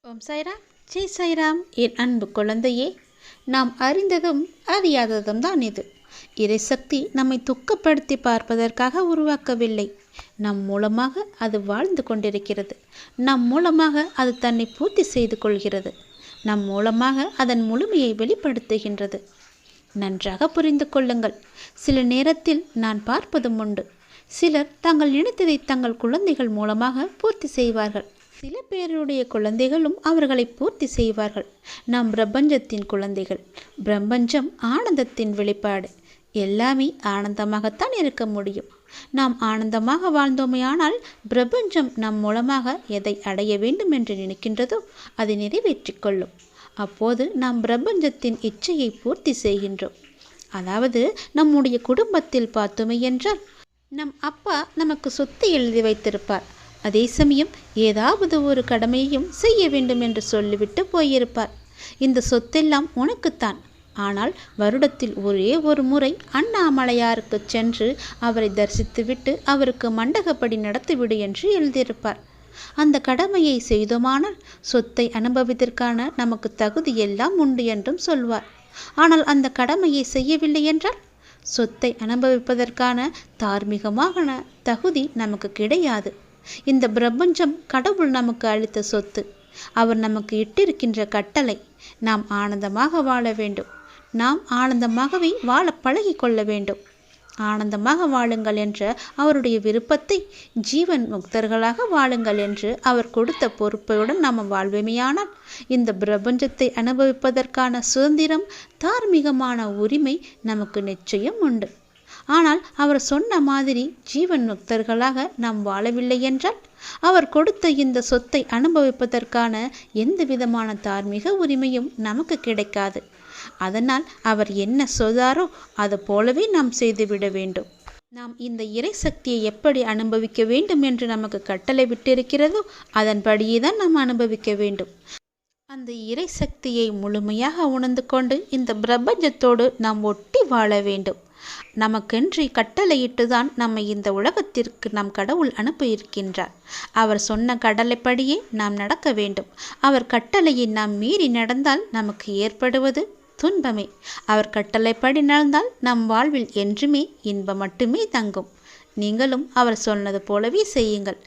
ஓம் சாய்ராம், ஜெய் சாய்ராம். என் அன்பு குழந்தையே, நாம் அறிந்ததும் அறியாததும் தான் இது. இறைசக்தி நம்மை துக்கப்படுத்தி பார்ப்பதற்காக உருவாக்கவில்லை. நம் மூலமாக அது வாழ்ந்து கொண்டிருக்கிறது. நம் மூலமாக அது தன்னை பூர்த்தி செய்து கொள்கிறது. நம் மூலமாக அதன் முழுமையை வெளிப்படுத்துகின்றது. நன்றாக புரிந்து கொள்ளுங்கள். சில நேரத்தில் நான் பார்ப்பதும் உண்டு. சிலர் தாங்கள் நினைத்ததை தங்கள் குழந்தைகள் மூலமாக பூர்த்தி செய்வார்கள். சில பேருடைய குழந்தைகளும் அவர்களை பூர்த்தி செய்வார்கள். நாம் பிரபஞ்சத்தின் குழந்தைகள். பிரபஞ்சம் ஆனந்தத்தின் வெளிப்பாடு. எல்லாமே ஆனந்தமாகத்தான் இருக்க முடியும். நாம் ஆனந்தமாக வாழ்ந்தோமையானால் பிரபஞ்சம் நம் மூலமாக எதை அடைய வேண்டும் என்று நினைக்கின்றதோ அதை நிறைவேற்றிக் கொள்ளும். அப்போது நாம் பிரபஞ்சத்தின் இச்சையை பூர்த்தி செய்கின்றோம். அதாவது நம்முடைய குடும்பத்தில் பார்த்தோமே என்றால், நம் அப்பா நமக்கு சொத்து எழுதி வைத்திருப்பார். அதே சமயம் ஏதாவது ஒரு கடமையையும் செய்ய வேண்டும் என்று சொல்லிவிட்டு போயிருப்பார். இந்த சொத்தெல்லாம் உனக்குத்தான். ஆனால் வருடத்தில் ஒரே ஒரு முறை அண்ணாமலையாருக்கு சென்று அவரை தரிசித்துவிட்டு அவருக்கு மண்டகப்படி நடத்திவிடு என்று எழுதியிருப்பார். அந்த கடமையை செய்தோமானால் சொத்தை அனுபவித்ததற்கான நமக்கு தகுதி எல்லாம் உண்டு என்றும் சொல்வார். ஆனால் அந்த கடமையை செய்யவில்லை என்றால் சொத்தை அனுபவிப்பதற்கான தார்மீகமான தகுதி நமக்கு கிடையாது. இந்த பிரபஞ்சம் கடவுள் நமக்கு அளித்த சொத்து. அவர் நமக்கு இட்டிருக்கின்ற கட்டளை. நாம் ஆனந்தமாக வாழ வேண்டும். நாம் ஆனந்தமாகவே வாழ பழகி கொள்ள வேண்டும். ஆனந்தமாக வாழுங்கள் என்ற அவருடைய விருப்பத்தை, ஜீவன் முக்தர்களாக வாழுங்கள் என்று அவர் கொடுத்த பொறுப்பையுடன் நாம் வாழ்வேமையானால் இந்த பிரபஞ்சத்தை அனுபவிப்பதற்கான சுதந்திரம், தார்மீகமான உரிமை நமக்கு நிச்சயம் உண்டு. ஆனால் அவர் சொன்ன மாதிரி ஜீவன் முக்தர்களாக நாம் வாழவில்லை என்றால் அவர் கொடுத்த இந்த சொத்தை அனுபவிப்பதற்கான எந்த விதமான தார்மீக உரிமையும் நமக்கு கிடைக்காது. அதனால் அவர் என்ன சொல்றாரோ அது போலவே நாம் செய்துவிட வேண்டும். நாம் இந்த இறை சக்தியை எப்படி அனுபவிக்க வேண்டும் என்று நமக்கு கட்டளை விட்டிருக்கிறதோ அதன்படியே தான் நாம் அனுபவிக்க வேண்டும். அந்த இறை சக்தியை முழுமையாக உணர்ந்து கொண்டு இந்த பிரபஞ்சத்தோடு நாம் ஒட்டி வாழ வேண்டும். நமக்கென்று கட்டளையிட்டுதான் நம்மை இந்த உலகத்திற்கு நம் கடவுள் அனுப்பியிருக்கின்றார். அவர் சொன்ன கடலைப்படியே நாம் நடக்க வேண்டும். அவர் கட்டளையை நாம் மீறி நடந்தால் நமக்கு ஏற்படுவது துன்பமே. அவர் கட்டளைப்படி நடந்தால் நம் வாழ்வில் என்றுமே இன்பம் மட்டுமே தங்கும். நீங்களும் அவர் சொன்னது போலவே செய்யுங்கள்.